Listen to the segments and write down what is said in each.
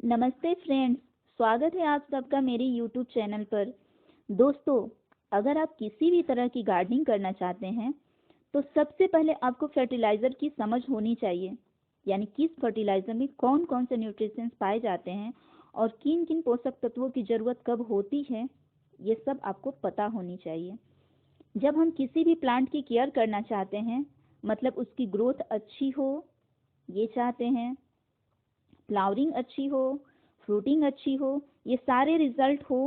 नमस्ते फ्रेंड्स। स्वागत है आप सबका मेरे यूट्यूब चैनल पर। दोस्तों, अगर आप किसी भी तरह की गार्डनिंग करना चाहते हैं तो सबसे पहले आपको फर्टिलाइज़र की समझ होनी चाहिए, यानी किस फर्टिलाइज़र में कौन कौन से न्यूट्रिशंस पाए जाते हैं और किन किन पोषक तत्वों की ज़रूरत कब होती है, ये सब आपको पता होनी चाहिए। जब हम किसी भी प्लांट की केयर करना चाहते हैं, मतलब उसकी ग्रोथ अच्छी हो, ये चाहते हैं, फ्लावरिंग अच्छी हो, फ्रूटिंग अच्छी हो, ये सारे रिजल्ट हो,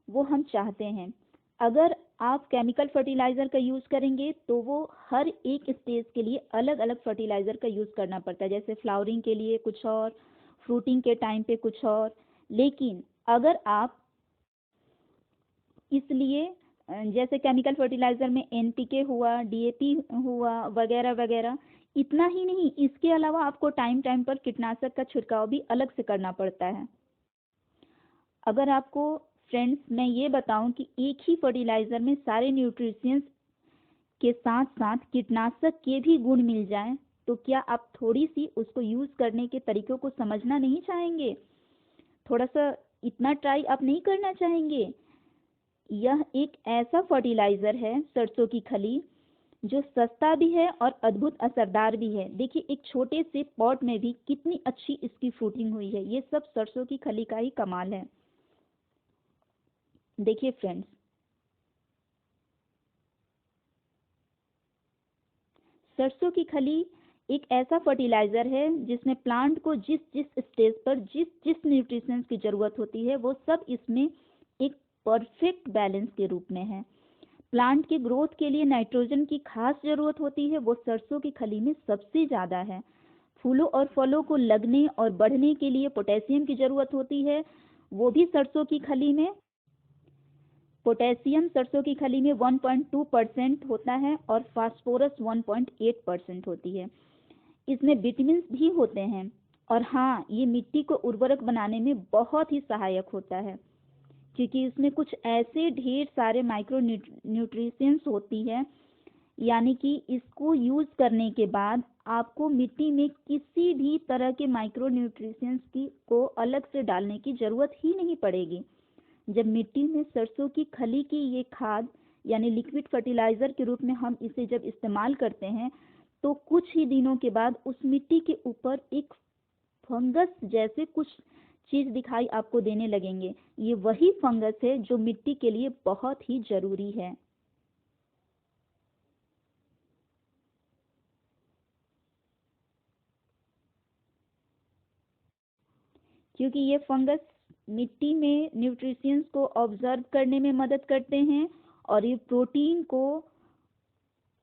वो हम चाहते हैं। अगर आप केमिकल फर्टिलाइज़र का यूज़ करेंगे तो वो हर एक स्टेज के लिए अलग अलग फर्टिलाइज़र का यूज़ करना पड़ता है, जैसे फ्लावरिंग के लिए कुछ और, फ्रूटिंग के टाइम पे कुछ और। लेकिन अगर आप इसलिए जैसे केमिकल फर्टिलाइज़र में एनपीके हुआ, डीएपी हुआ, वगैरह वगैरह, इतना ही नहीं, इसके अलावा आपको टाइम टाइम पर कीटनाशक का छिड़काव भी अलग से करना पड़ता है। अगर आपको फ्रेंड्स मैं ये बताऊं कि एक ही फर्टिलाइज़र में सारे न्यूट्रिशंस के साथ साथ कीटनाशक के भी गुण मिल जाएं, तो क्या आप थोड़ी सी उसको यूज़ करने के तरीकों को समझना नहीं चाहेंगे? थोड़ा सा इतना ट्राई आप नहीं करना चाहेंगे? यह एक ऐसा फर्टिलाइज़र है, सरसों की खली, जो सस्ता भी है और अद्भुत असरदार भी है। देखिए एक छोटे से पॉट में भी कितनी अच्छी इसकी फ्रूटिंग हुई है। ये सब सरसों की खली का ही कमाल है। देखिए फ्रेंड्स, सरसों की खली एक ऐसा फर्टिलाइज़र है जिसमें प्लांट को जिस जिस स्टेज पर जिस जिस न्यूट्रिशंस की ज़रूरत होती है वो सब इसमें एक परफेक्ट बैलेंस के रूप में है। प्लांट की ग्रोथ के लिए नाइट्रोजन की खास ज़रूरत होती है, वो सरसों की खली में सबसे ज़्यादा है। फूलों और फलों को लगने और बढ़ने के लिए पोटेशियम की ज़रूरत होती है, वो भी सरसों की खली में। पोटेशियम सरसों की खली में 1.2% होता है और फास्फोरस 1.8% होती है। इसमें विटामिन भी होते हैं और हाँ, ये मिट्टी को उर्वरक बनाने में बहुत ही सहायक होता है, क्योंकि इसमें कुछ ऐसे ढेर सारे माइक्रो न्यूट्रिशंस होती है, यानी कि इसको यूज़ करने के बाद आपको मिट्टी में किसी भी तरह के माइक्रो न्यूट्रिशंस की को अलग से डालने की ज़रूरत ही नहीं पड़ेगी। जब मिट्टी में सरसों की खली की ये खाद यानी लिक्विड फर्टिलाइज़र के रूप में हम इसे जब इस्तेमाल करते हैं तो कुछ ही दिनों के बाद उस मिट्टी के ऊपर एक फंगस जैसे कुछ चीज़ दिखाई आपको देने लगेंगे। ये वही फंगस है जो मिट्टी के लिए बहुत ही ज़रूरी है, क्योंकि ये फंगस मिट्टी में न्यूट्रिशंस को ऑब्जर्व करने में मदद करते हैं और ये प्रोटीन को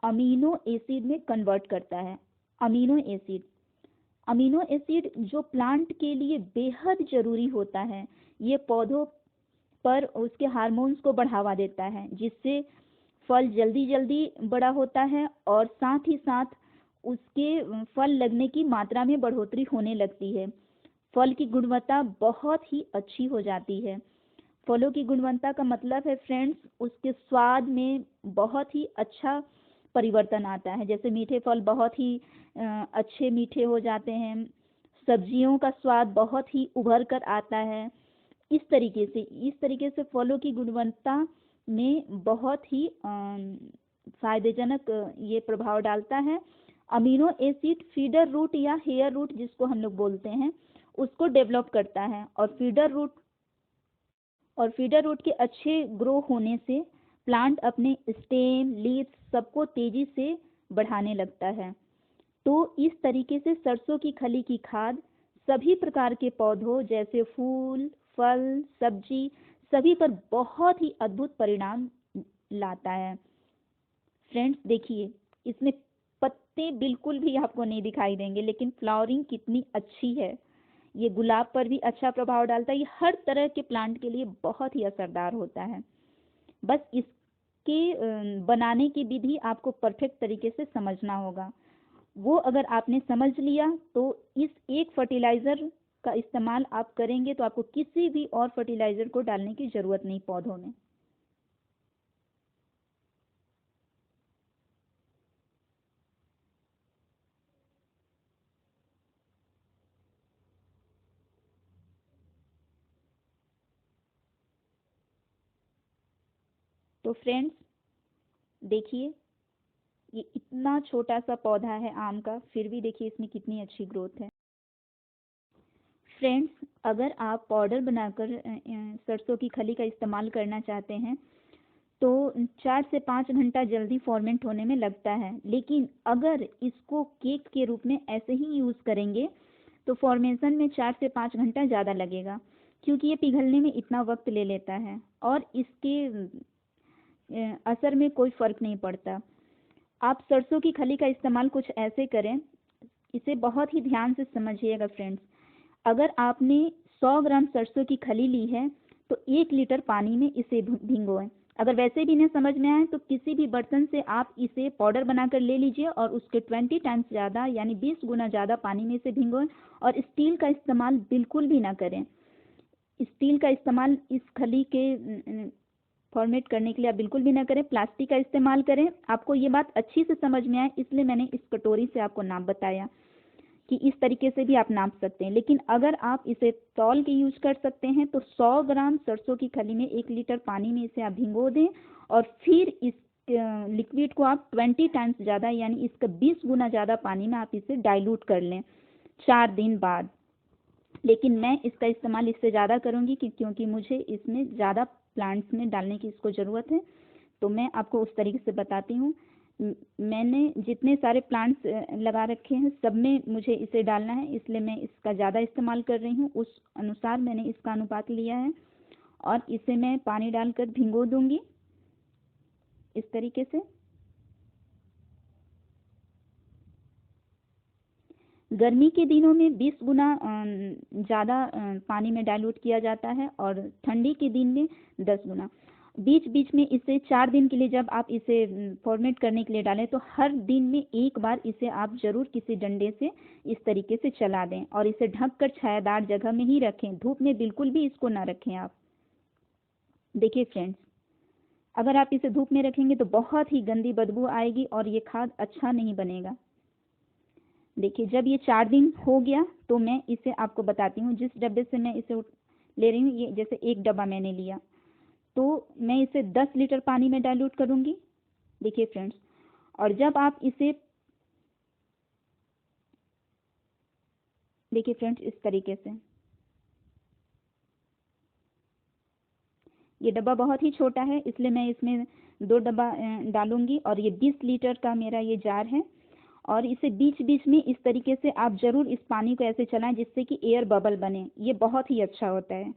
अमीनो एसिड में कन्वर्ट करता है। अमीनो एसिड अमीनो एसिड जो प्लांट के लिए बेहद ज़रूरी होता है। ये पौधों पर उसके हार्मोन्स को बढ़ावा देता है, जिससे फल जल्दी जल्दी बड़ा होता है और साथ ही साथ उसके फल लगने की मात्रा में बढ़ोतरी होने लगती है। फल की गुणवत्ता बहुत ही अच्छी हो जाती है। फलों की गुणवत्ता का मतलब है फ्रेंड्स, उसके स्वाद में बहुत ही अच्छा परिवर्तन आता है। जैसे मीठे फल बहुत ही अच्छे मीठे हो जाते हैं, सब्जियों का स्वाद बहुत ही उभर कर आता है। इस तरीके से फलों की गुणवत्ता में बहुत ही फायदेजनक ये प्रभाव डालता है। अमीनो एसिड फीडर रूट या हेयर रूट जिसको हम लोग बोलते हैं, उसको डेवलप करता है और फीडर रूट के अच्छे ग्रो होने से प्लांट अपने स्टेम लीव्स सबको तेजी से बढ़ाने लगता है। तो इस तरीके से सरसों की खली की खाद सभी प्रकार के पौधों जैसे फूल फल सब्जी सभी पर बहुत ही अद्भुत परिणाम लाता है। फ्रेंड्स देखिए, इसमें पत्ते बिल्कुल भी आपको नहीं दिखाई देंगे, लेकिन फ्लावरिंग कितनी अच्छी है। ये गुलाब पर भी अच्छा प्रभाव डालता है। ये हर तरह के प्लांट के लिए बहुत ही असरदार होता है। बस इसके बनाने की विधि आपको परफेक्ट तरीके से समझना होगा। वो अगर आपने समझ लिया तो इस एक फर्टिलाइज़र का इस्तेमाल आप करेंगे तो आपको किसी भी और फर्टिलाइज़र को डालने की ज़रूरत नहीं पौधों में। तो फ्रेंड्स देखिए, ये इतना छोटा सा पौधा है आम का, फिर भी देखिए इसमें कितनी अच्छी ग्रोथ है। फ्रेंड्स, अगर आप पाउडर बनाकर सरसों की खली का इस्तेमाल करना चाहते हैं तो 4 से 5 घंटा जल्दी फॉर्मेंट होने में लगता है, लेकिन अगर इसको केक के रूप में ऐसे ही यूज़ करेंगे तो फॉर्मेशन में 4 से 5 घंटा ज़्यादा लगेगा, क्योंकि ये पिघलने में इतना वक्त ले लेता है और इसके असर में कोई फ़र्क नहीं पड़ता। आप सरसों की खली का इस्तेमाल कुछ ऐसे करें, इसे बहुत ही ध्यान से समझिएगा फ्रेंड्स। अगर आपने 100 ग्राम सरसों की खली ली है तो 1 लीटर पानी में इसे भिगोएं। अगर वैसे भी नहीं समझ में आए तो किसी भी बर्तन से आप इसे पाउडर बनाकर ले लीजिए और उसके 20 टाइम्स ज़्यादा यानी 20 गुना ज़्यादा पानी में इसे भिगोएं। और स्टील का इस्तेमाल बिल्कुल भी ना करें। स्टील का इस्तेमाल इस खली के फॉर्मेट करने के लिए आप बिल्कुल भी ना करें, प्लास्टिक का इस्तेमाल करें। आपको ये बात अच्छी से समझ में आए इसलिए मैंने इस कटोरी से आपको नाप बताया कि इस तरीके से भी आप नाप सकते हैं। लेकिन अगर आप इसे तौल के यूज कर सकते हैं तो 100 ग्राम सरसों की खली में 1 लीटर पानी में इसे आप भिगो दें और फिर इस लिक्विड को आप 20 टाइम्स ज़्यादा यानी इसका 20 गुना ज़्यादा पानी में आप इसे डाइल्यूट कर लें 4 दिन बाद। लेकिन मैं इसका इस्तेमाल इससे ज़्यादा करूँगी क्योंकि मुझे इसमें ज़्यादा प्लांट्स में डालने की इसको ज़रूरत है, तो मैं आपको उस तरीके से बताती हूँ। मैंने जितने सारे प्लांट्स लगा रखे हैं सब में मुझे इसे डालना है, इसलिए मैं इसका ज़्यादा इस्तेमाल कर रही हूँ। उस अनुसार मैंने इसका अनुपात लिया है और इसे मैं पानी डालकर भिगो दूँगी इस तरीके से। गर्मी के दिनों में 20 गुना ज़्यादा पानी में डाइल्यूट किया जाता है और ठंडी के दिन में 10 गुना। बीच बीच में इसे 4 दिन के लिए जब आप इसे फॉर्मेट करने के लिए डालें तो हर दिन में एक बार इसे आप ज़रूर किसी डंडे से इस तरीके से चला दें और इसे ढककर छायादार जगह में ही रखें, धूप में बिल्कुल भी इसको ना रखें आप। देखिए फ्रेंड्स, अगर आप इसे धूप में रखेंगे तो बहुत ही गंदी बदबू आएगी और ये खाद अच्छा नहीं बनेगा। देखिए, जब ये 4 दिन हो गया तो मैं इसे आपको बताती हूँ। जिस डब्बे से मैं इसे ले रही हूँ, ये जैसे एक डब्बा मैंने लिया तो मैं इसे 10 लीटर पानी में डाइल्यूट करूँगी। देखिए फ्रेंड्स, और जब आप इसे देखिए फ्रेंड्स इस तरीके से, ये डब्बा बहुत ही छोटा है इसलिए मैं इसमें 2 डब्बा डालूंगी और ये 20 लीटर का मेरा ये जार है। और इसे बीच बीच में इस तरीके से आप ज़रूर इस पानी को ऐसे चलाएं जिससे कि एयर बबल बने, ये बहुत ही अच्छा होता है।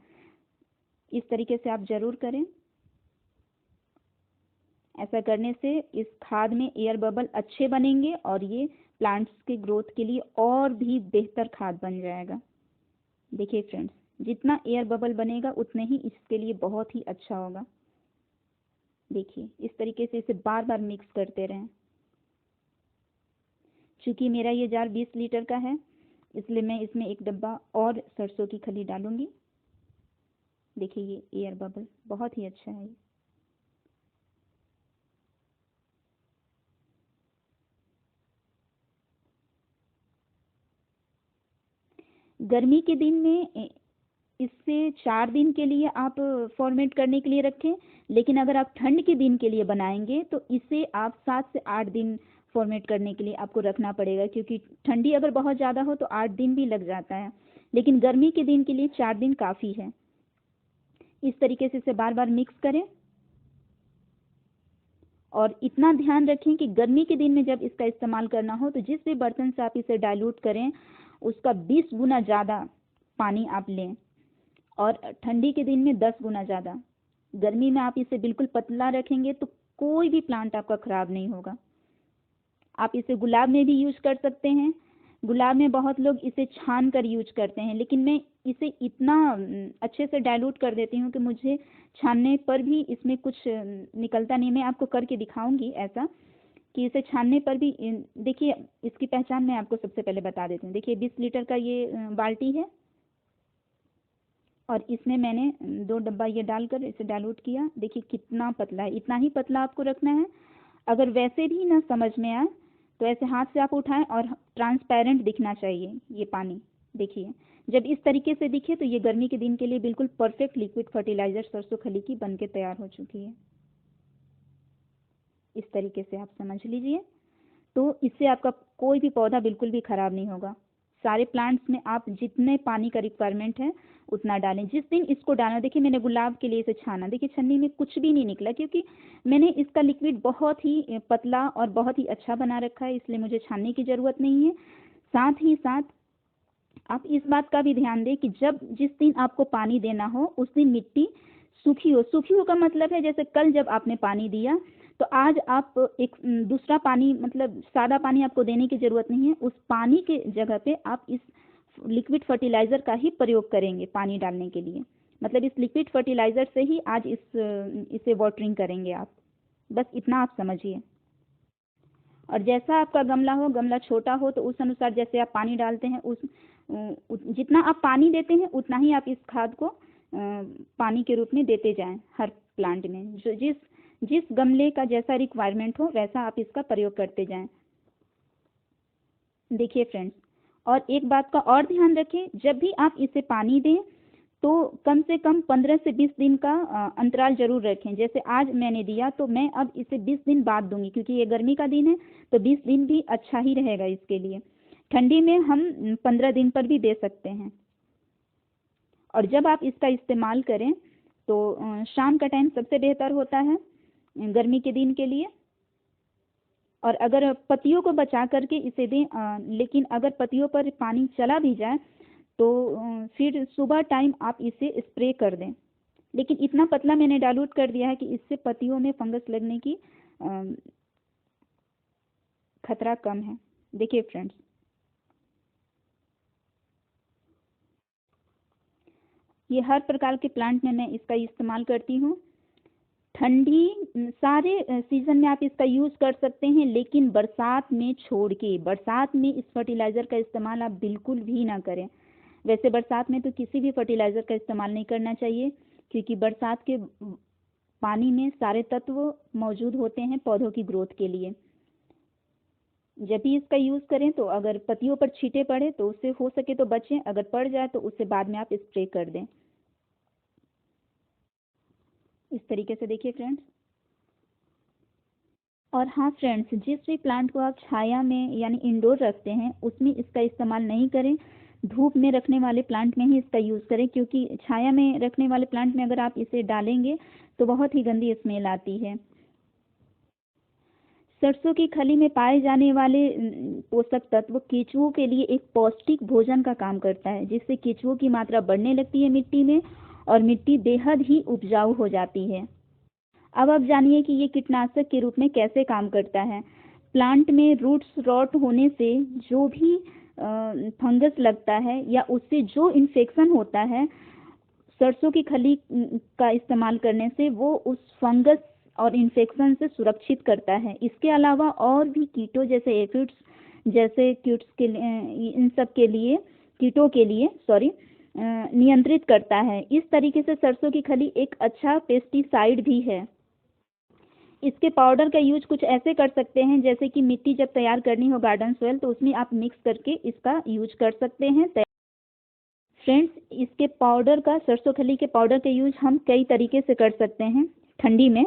इस तरीके से आप ज़रूर करें। ऐसा करने से इस खाद में एयर बबल अच्छे बनेंगे और ये प्लांट्स के ग्रोथ के लिए और भी बेहतर खाद बन जाएगा। देखिए फ्रेंड्स, जितना एयर बबल बनेगा उतने ही इसके लिए बहुत ही अच्छा होगा। देखिए इस तरीके से इसे बार बार मिक्स करते रहें। चूँकि मेरा ये जार 20 लीटर का है इसलिए मैं इसमें एक डब्बा और सरसों की खली डालूंगी। देखिए ये एयर बबल बहुत ही अच्छा है। गर्मी के दिन में इससे 4 दिन के लिए आप फॉर्मेट करने के लिए रखें, लेकिन अगर आप ठंड के दिन के लिए बनाएंगे तो इसे आप 7 से 8 दिन फॉर्मेट करने के लिए आपको रखना पड़ेगा, क्योंकि ठंडी अगर बहुत ज़्यादा हो तो 8 दिन भी लग जाता है, लेकिन गर्मी के दिन के लिए 4 दिन काफ़ी है। इस तरीके से इसे बार बार मिक्स करें और इतना ध्यान रखें कि गर्मी के दिन में जब इसका इस्तेमाल करना हो तो जिस भी बर्तन से आप इसे डाइल्यूट करें उसका 20 गुना ज़्यादा पानी आप लें और ठंडी के दिन में 10 गुना ज़्यादा। गर्मी में आप इसे बिल्कुल पतला रखेंगे तो कोई भी प्लांट आपका ख़राब नहीं होगा। आप इसे गुलाब में भी यूज कर सकते हैं। गुलाब में बहुत लोग इसे छान कर यूज करते हैं, लेकिन मैं इसे इतना अच्छे से डाइल्यूट कर देती हूँ कि मुझे छानने पर भी इसमें कुछ निकलता नहीं। मैं आपको करके दिखाऊंगी ऐसा कि इसे छानने पर भी। देखिए इसकी पहचान मैं आपको सबसे पहले बता देती हूँ। देखिए 20 लीटर का ये बाल्टी है और इसमें मैंने 2 डब्बा ये डालकर इसे डाइल्यूट किया। देखिए कितना पतला है, इतना ही पतला आपको रखना है। अगर वैसे भी ना समझ में आए तो ऐसे हाथ से आप उठाएं और ट्रांसपेरेंट दिखना चाहिए ये पानी। देखिए जब इस तरीके से दिखे तो ये गर्मी के दिन के लिए बिल्कुल परफेक्ट लिक्विड फर्टिलाइजर सरसों खली की बनके तैयार हो चुकी है। इस तरीके से आप समझ लीजिए। तो इससे आपका कोई भी पौधा बिल्कुल भी ख़राब नहीं होगा। सारे प्लांट्स में आप जितने पानी का रिक्वायरमेंट है उतना डालें। जिस दिन इसको डालना, देखिए मैंने गुलाब के लिए इसे छाना, देखिए छन्नी में कुछ भी नहीं निकला, क्योंकि मैंने इसका लिक्विड बहुत ही पतला और बहुत ही अच्छा बना रखा है, इसलिए मुझे छानने की ज़रूरत नहीं है। साथ ही साथ आप इस बात का भी ध्यान दें कि जिस दिन आपको पानी देना हो उस दिन मिट्टी सूखी हो। सूखी हो का मतलब है जैसे कल जब आपने पानी दिया तो आज आप एक दूसरा पानी, मतलब सादा पानी आपको देने की ज़रूरत नहीं है। उस पानी के जगह पे आप इस लिक्विड फर्टिलाइज़र का ही प्रयोग करेंगे पानी डालने के लिए। मतलब इस लिक्विड फर्टिलाइज़र से ही आज इसे वाटरिंग करेंगे आप। बस इतना आप समझिए। और जैसा आपका गमला हो, गमला छोटा हो तो उस अनुसार जैसे आप पानी डालते हैं जितना आप पानी देते हैं उतना ही आप इस खाद को पानी के रूप में देते जाएं हर प्लांट में। जो जिस गमले का जैसा रिक्वायरमेंट हो वैसा आप इसका प्रयोग करते जाएं। देखिए फ्रेंड्स, और एक बात का और ध्यान रखें, जब भी आप इसे पानी दें तो कम से कम 15 से 20 दिन का अंतराल जरूर रखें। जैसे आज मैंने दिया तो मैं अब इसे 20 दिन बाद दूंगी, क्योंकि ये गर्मी का दिन है तो 20 दिन भी अच्छा ही रहेगा इसके लिए। ठंडी में हम 15 दिन पर भी दे सकते हैं। और जब आप इसका इस्तेमाल करें तो शाम का टाइम सबसे बेहतर होता है गर्मी के दिन के लिए। और अगर पत्तियों को बचा करके इसे दें, लेकिन अगर पत्तियों पर पानी चला भी जाए तो फिर सुबह टाइम आप इसे स्प्रे कर दें। लेकिन इतना पतला मैंने डाइल्यूट कर दिया है कि इससे पत्तियों में फंगस लगने की खतरा कम है। देखिए फ्रेंड्स, ये हर प्रकार के प्लांट में मैं इसका इस्तेमाल करती हूँ। ठंडी सारे सीज़न में आप इसका यूज़ कर सकते हैं, लेकिन बरसात में छोड़ के। बरसात में इस फर्टिलाइज़र का इस्तेमाल आप बिल्कुल भी ना करें। वैसे बरसात में तो किसी भी फर्टिलाइज़र का इस्तेमाल नहीं करना चाहिए, क्योंकि बरसात के पानी में सारे तत्व मौजूद होते हैं पौधों की ग्रोथ के लिए। जब भी इसका यूज़ करें तो अगर पत्तियों पर छींटे पड़े तो उससे हो सके तो बचें, अगर पड़ जाए तो उससे बाद में आप स्प्रे कर दें। इस तरीके से देखिए फ्रेंड्स। और हाँ फ्रेंड्स, जिस भी प्लांट को आप छाया में यानी इंडोर रखते हैं उसमें इसका इस्तेमाल नहीं करें। धूप में रखने वाले प्लांट में ही इसका यूज़ करें, क्योंकि छाया में रखने वाले प्लांट में अगर आप इसे डालेंगे तो बहुत ही गंदी स्मेल आती है। सरसों की खली में पाए जाने वाले पोषक तत्व केंचुओं के लिए एक पौष्टिक भोजन का काम करता है, जिससे केंचुओं की मात्रा बढ़ने लगती है मिट्टी में और मिट्टी बेहद ही उपजाऊ हो जाती है। अब आप जानिए कि ये कीटनाशक के रूप में कैसे काम करता है। प्लांट में रूट्स रॉट होने से जो भी फंगस लगता है या उससे जो इन्फेक्शन होता है, सरसों की खली का इस्तेमाल करने से वो उस फंगस और इन्फेक्शन से सुरक्षित करता है। इसके अलावा और भी कीटों जैसे एफिड्स जैसे कीट्स के इन सब के लिए कीटों के लिए नियंत्रित करता है। इस तरीके से सरसों की खली एक अच्छा पेस्टिसाइड भी है। इसके पाउडर का यूज कुछ ऐसे कर सकते हैं, जैसे कि मिट्टी जब तैयार करनी हो गार्डन सॉइल तो उसमें आप मिक्स करके इसका यूज कर सकते हैं। फ्रेंड्स, इसके पाउडर का, सरसों खली के पाउडर का यूज हम कई तरीके से कर सकते हैं। ठंडी में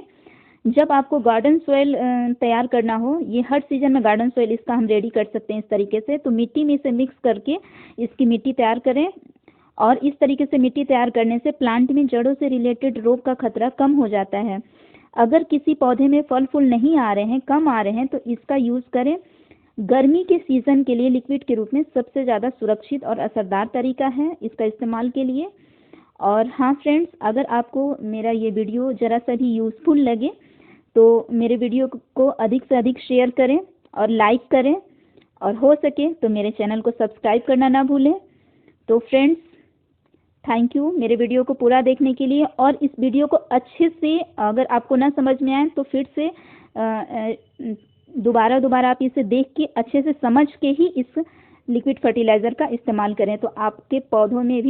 जब आपको गार्डन सॉइल तैयार करना हो, ये हर सीजन में गार्डन सॉइल इसका हम रेडी कर सकते हैं इस तरीके से। तो मिट्टी में इसे मिक्स करके इसकी मिट्टी तैयार करें, और इस तरीके से मिट्टी तैयार करने से प्लांट में जड़ों से रिलेटेड रोग का खतरा कम हो जाता है। अगर किसी पौधे में फल फूल नहीं आ रहे हैं, कम आ रहे हैं, तो इसका यूज़ करें। गर्मी के सीज़न के लिए लिक्विड के रूप में सबसे ज़्यादा सुरक्षित और असरदार तरीका है इसका इस्तेमाल के लिए। और हाँ फ्रेंड्स, अगर आपको मेरा ये वीडियो ज़रा सा भी यूज़फुल लगे तो मेरे वीडियो को अधिक से अधिक शेयर करें और लाइक करें, और हो सके तो मेरे चैनल को सब्सक्राइब करना ना भूलें। तो फ्रेंड्स, थैंक यू मेरे वीडियो को पूरा देखने के लिए। और इस वीडियो को अच्छे से, अगर आपको ना समझ में आए तो फिर से दोबारा आप इसे देख के अच्छे से समझ के ही इस लिक्विड फर्टिलाइज़र का इस्तेमाल करें, तो आपके पौधों में भी